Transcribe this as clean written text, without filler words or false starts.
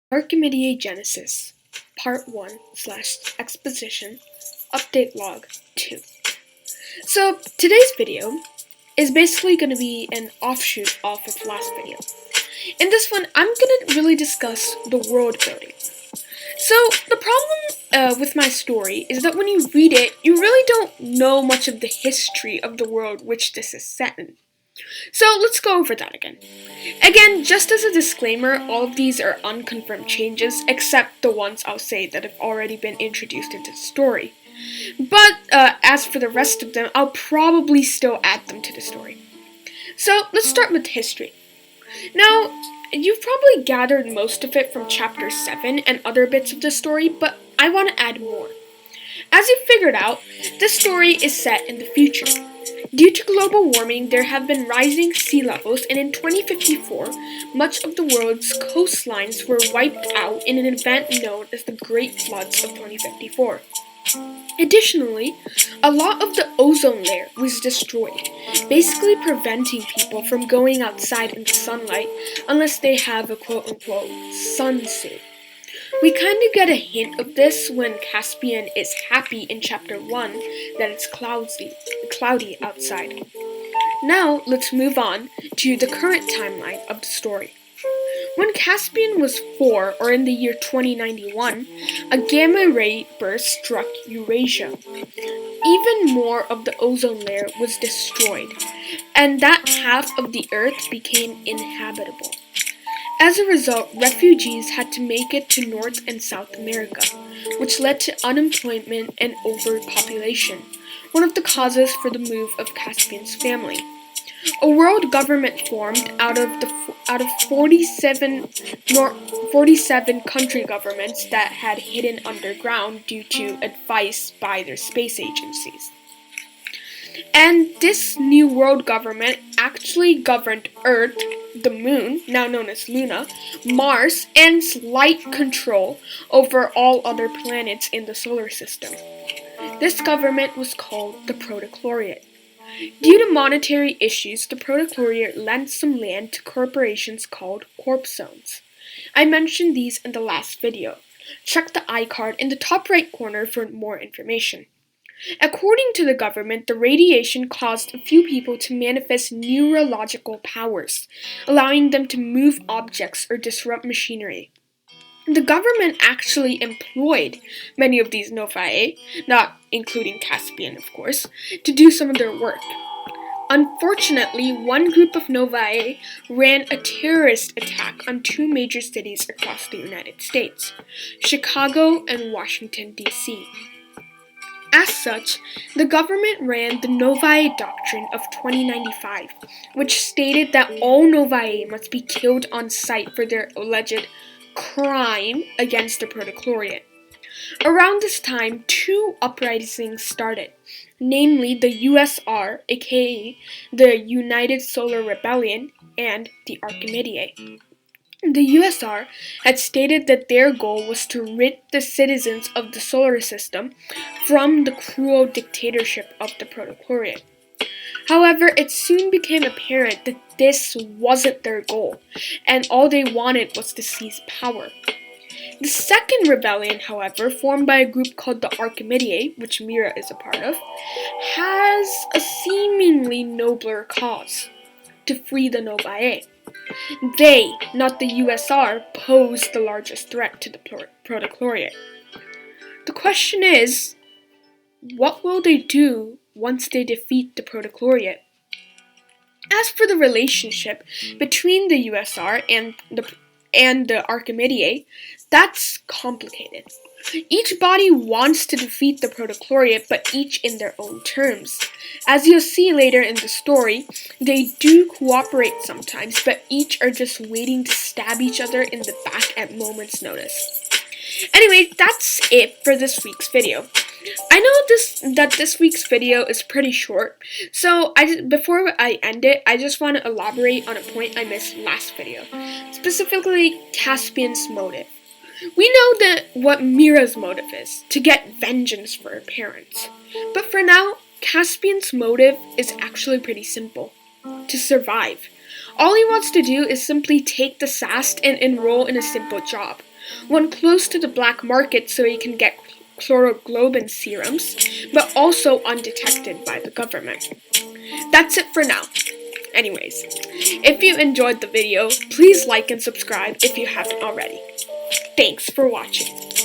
Archimediae Genesis, Part 1 / Exposition, Update Log 2. So, today's video is basically going to be an offshoot off of last video. In this one, I'm going to really discuss the world building. So, the problem with my story is that when you read it, you really don't know much of the history of the world which this is set in. So let's go over that again. Again, just as a disclaimer, all of these are unconfirmed changes, except the ones I'll say that have already been introduced into the story. But as for the rest of them, I'll probably still add them to the story. So let's start with history. Now, you've probably gathered most of it from Chapter 7 and other bits of the story, but I want to add more. As you figured out, this story is set in the future. Due to global warming, there have been rising sea levels, and in 2054, much of the world's coastlines were wiped out in an event known as the Great Floods of 2054. Additionally, a lot of the ozone layer was destroyed, basically preventing people from going outside in the sunlight unless they have a quote-unquote sunsuit. We kind of get a hint of this when Caspian is happy in Chapter 1 that it's cloudy outside. Now, let's move on to the current timeline of the story. When Caspian was 4, or in the year 2091, a gamma-ray burst struck Eurasia. Even more of the ozone layer was destroyed, and that half of the Earth became inhabitable. As a result, refugees had to make it to North and South America, which led to unemployment and overpopulation, one of the causes for the move of Caspian's family. A world government formed out of 47 country governments that had hidden underground due to advice by their space agencies. And this new world government actually governed Earth, the Moon, now known as Luna, Mars, and slight control over all other planets in the solar system. This government was called the Protochloriate. Due to monetary issues, the Protochloriate lent some land to corporations called Corp Zones. I mentioned these in the last video. Check the iCard in the top right corner for more information. According to the government, the radiation caused a few people to manifest neurological powers, allowing them to move objects or disrupt machinery. The government actually employed many of these Novae, not including Caspian of course, to do some of their work. Unfortunately, one group of Novae ran a terrorist attack on two major cities across the United States, Chicago and Washington, D.C. As such, the government ran the Novae Doctrine of 2095, which stated that all Novae must be killed on sight for their alleged crime against the Protochloriate. Around this time, two uprisings started, namely the USR, aka the United Solar Rebellion, and the Archimediae. The USR had stated that their goal was to rid the citizens of the solar system from the cruel dictatorship of the Protochloriate. However, it soon became apparent that this wasn't their goal, and all they wanted was to seize power. The second rebellion, however, formed by a group called the Archimediae, which Mira is a part of, has a seemingly nobler cause: to free the Novae. They, not the USR, pose the largest threat to the Protochloriate. The question is, what will they do once they defeat the Protochloriate? As for the relationship between the USR and the Archimediae, that's complicated. Each body wants to defeat the Protochloriate, but each in their own terms. As you'll see later in the story, they do cooperate sometimes, but each are just waiting to stab each other in the back at moment's notice. Anyway, that's it for this week's video. I know that this week's video is pretty short, so before I end it, I just want to elaborate on a point I missed last video, specifically Caspian's motive. We know that what Mira's motive is, to get vengeance for her parents. But for now, Caspian's motive is actually pretty simple: to survive. All he wants to do is simply take the SAST and enroll in a simple job. went close to the black market so he can get chloroglobin serums, but also undetected by the government. That's it for now. Anyways, if you enjoyed the video, please like and subscribe if you haven't already. Thanks for watching.